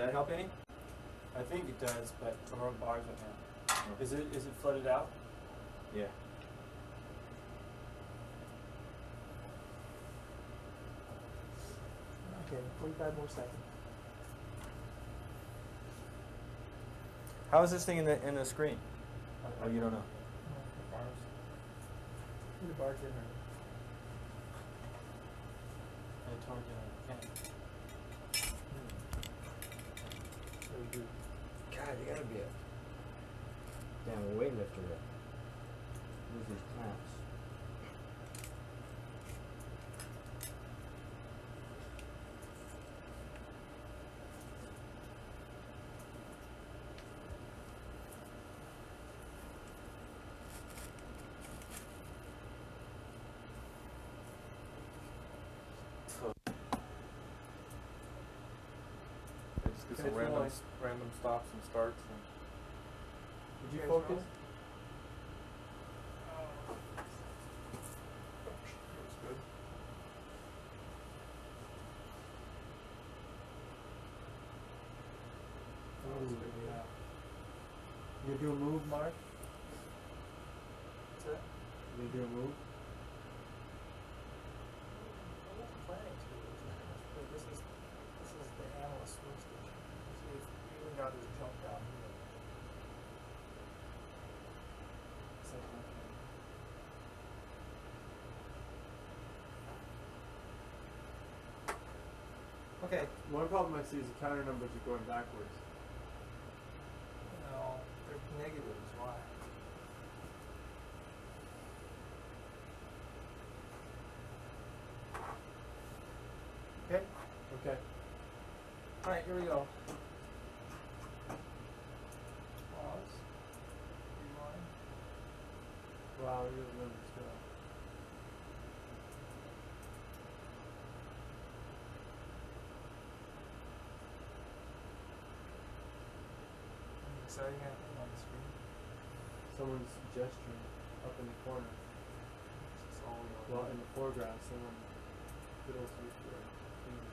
that help any? I think it does, but the wrong bars right now. Oh. Is it flooded out? Yeah. Okay, 45 more seconds. How is this thing in the screen? Oh, you don't know. The bars. The bars in there. I told you I can't. Very good. God, you gotta be a damn weightlifter to lose these clamps. Just do some random stops and starts. And Did you focus? looks good. Oh, yeah. You do a move, Mark? What's that? You do a move? I wasn't planning to. But this is the analyst workstation. We've even got his jump down here. So, Okay. One problem I see is the counter numbers are going backwards. no, they're negatives. Why? Okay. Okay. All right, here we go. Pause. Rewind. Wow, you remember still. Anything exciting happening on the screen? Someone's gesturing up in the corner. This is all we know. Well, in the foreground, someone fiddles with their finger.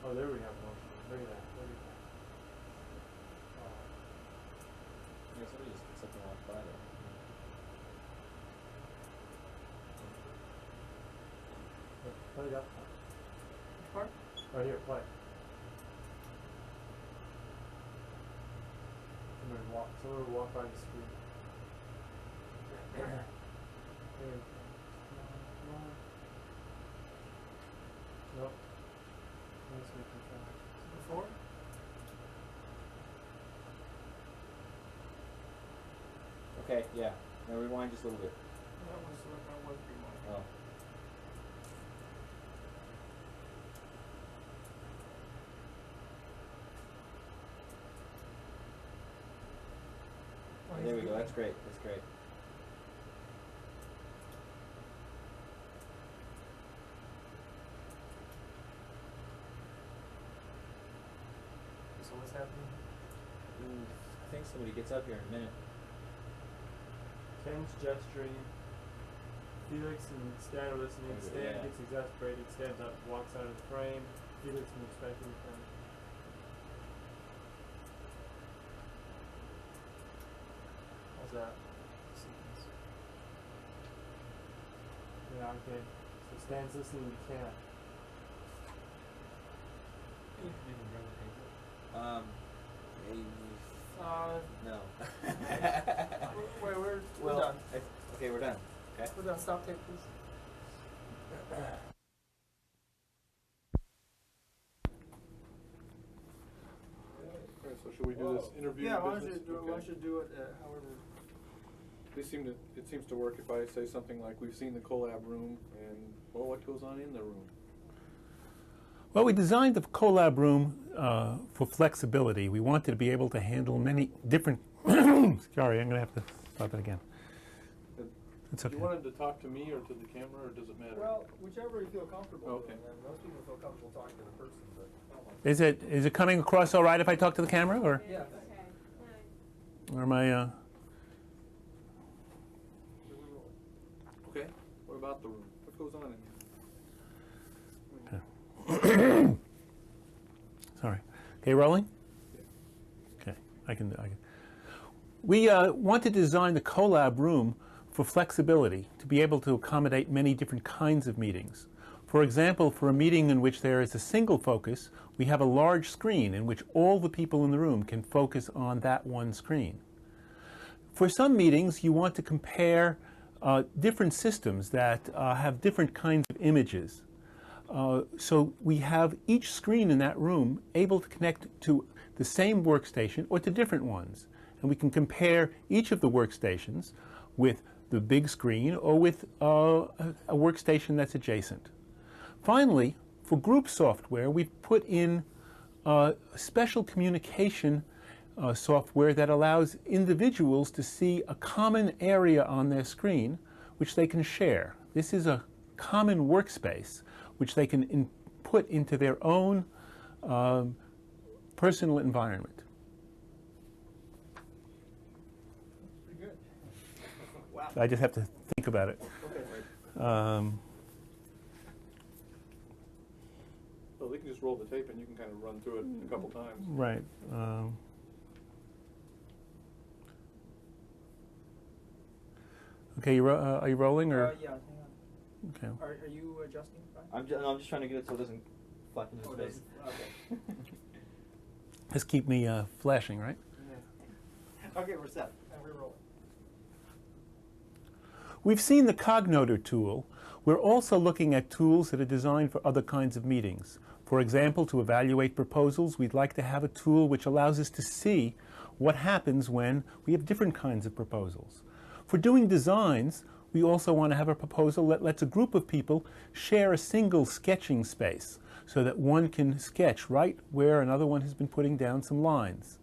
Oh, there we have motion. Look at that. Look at that. Oh. Yeah, somebody just something walked by there. Play that part. Part? Right here, play. Someone walk by the screen. There we go. Come on. Nope. Let's make it try. Before? Okay, yeah. Now rewind just a little bit. That was rewind. Oh. Oh, There we he's go. good. That's great. That's great. So what's happening? I think somebody gets up here in a minute. Ken's gesturing. Felix and Stan are listening. Stan Yeah. gets exasperated. Stands up, walks out of the frame. Felix moves back in the frame. How's that? Sequence. Yeah, okay. So Stan's listening to Ken. Maybe. No. We're Well, done. Okay, we're done. Okay. We're done. Stop tape, please. Okay, so should we do this interview? Yeah, why don't business? you do, Okay. why don't you do it however. It seems to work if I say something like, we've seen the CoLab room, and, well, what goes on in the room? Well, we designed the CoLab room for flexibility. We wanted to be able to handle many different. Sorry, I'm going to have to start that again. It's Do okay. you want him to talk to me or to the camera, or does it matter? Well, whichever you feel comfortable Okay. doing. And most people feel comfortable talking to the person, but I don't like Is it coming across all right if I talk to the camera, or Yeah. am I? Okay, what about the room? What goes on in here? Okay, rolling? Okay, I can. We want to design the CoLab room for flexibility, to be able to accommodate many different kinds of meetings. For example, for a meeting in which there is a single focus, we have a large screen in which all the people in the room can focus on that one screen. For some meetings, you want to compare different systems that have different kinds of images. So we have each screen in that room able to connect to the same workstation or to different ones. And we can compare each of the workstations with the big screen or with a workstation that's adjacent. Finally, for group software, we've put in special communication software that allows individuals to see a common area on their screen which they can share. This is a common workspace which they can put into their own personal environment. Pretty good. Wow. I just have to think about it. Okay. Well, they can just roll the tape and you can kind of run through it a couple times. Right. Okay, are you rolling or? Yeah, hang on. Okay. Are you adjusting? Brian? I'm just trying to get it so it doesn't flap into Oh, it space. doesn't- Okay. Just keep me flashing, right? Yeah. Okay, we're set. And we're rolling. We've seen the Cognoter tool. We're also looking at tools that are designed for other kinds of meetings. For example, to evaluate proposals, we'd like to have a tool which allows us to see what happens when we have different kinds of proposals. For doing designs, we also want to have a proposal that lets a group of people share a single sketching space so that one can sketch right where another one has been putting down some lines.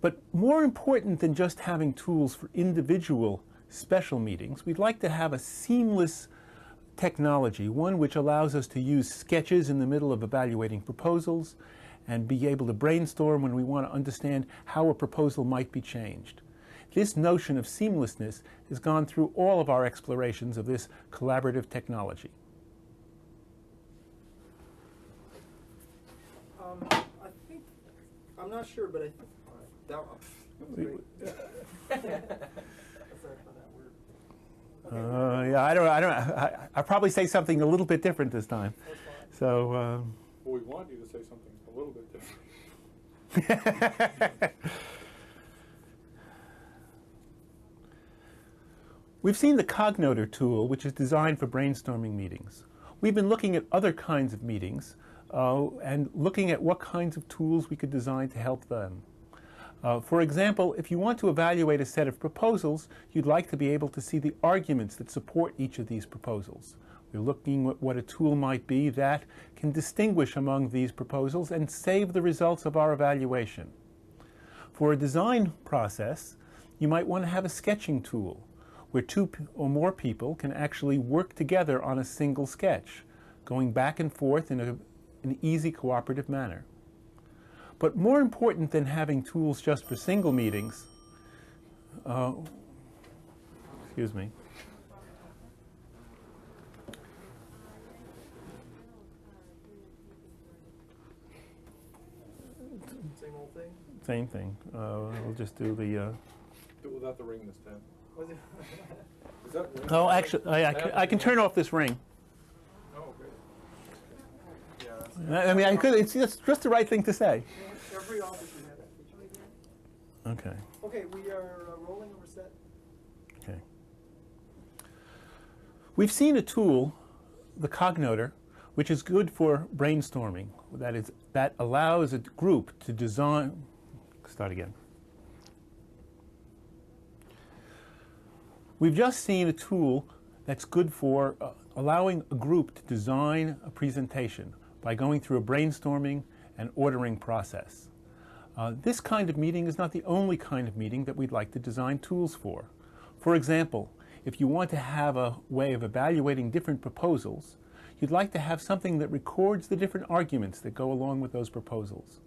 But more important than just having tools for individual special meetings, we'd like to have a seamless technology, one which allows us to use sketches in the middle of evaluating proposals and be able to brainstorm when we want to understand how a proposal might be changed. This notion of seamlessness has gone through all of our explorations of this collaborative technology. I think, I'm not sure, but I think, all right, that was great. Sorry for that word. Yeah, I'll probably say something a little bit different this time. That's fine. So, Well, we want you to say something a little bit different. we've seen the Cognoter tool, which is designed for brainstorming meetings. We've been looking at other kinds of meetings and looking at what kinds of tools we could design to help them. For example, if you want to evaluate a set of proposals, you'd like to be able to see the arguments that support each of these proposals. We're looking at what a tool might be that can distinguish among these proposals and save the results of our evaluation. For a design process, you might want to have a sketching tool where two or more people can actually work together on a single sketch, going back and forth in an easy cooperative manner. But more important than having tools just for single meetings, excuse me. Same old thing? Same thing. We'll just do the. Do it without the ring this time. Was it? Is that ring? Oh, actually, I can turn off this ring. Oh, great. Yeah, that's I mean, I could. It's just the right thing to say. Every office should have that feature. Okay. Okay, we are rolling and we're set. Okay. We've seen a tool, the Cognoter, which is good for brainstorming. That allows a group to design. Start again. We've just seen a tool that's good for allowing a group to design a presentation by going through a brainstorming and ordering process. This kind of meeting is not the only kind of meeting that we'd like to design tools for. For example, if you want to have a way of evaluating different proposals, you'd like to have something that records the different arguments that go along with those proposals.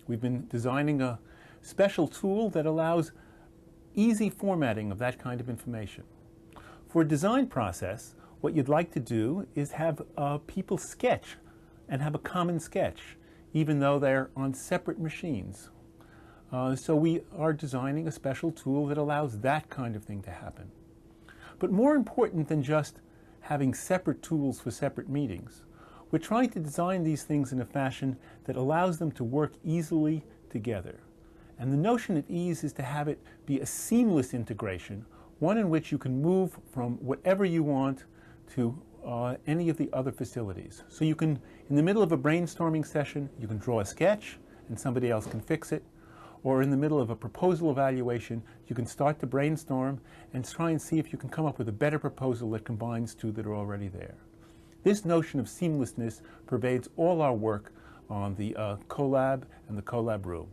We've been designing a special tool that allows easy formatting of that kind of information. For a design process, what you'd like to do is have people sketch and have a common sketch even though they're on separate machines. So we are designing a special tool that allows that kind of thing to happen. But more important than just having separate tools for separate meetings, we're trying to design these things in a fashion that allows them to work easily together. And the notion of ease is to have it be a seamless integration, one in which you can move from whatever you want to any of the other facilities. So you can, in the middle of a brainstorming session, you can draw a sketch and somebody else can fix it. Or in the middle of a proposal evaluation, you can start to brainstorm and try and see if you can come up with a better proposal that combines two that are already there. This notion of seamlessness pervades all our work on the CoLab and the CoLab room.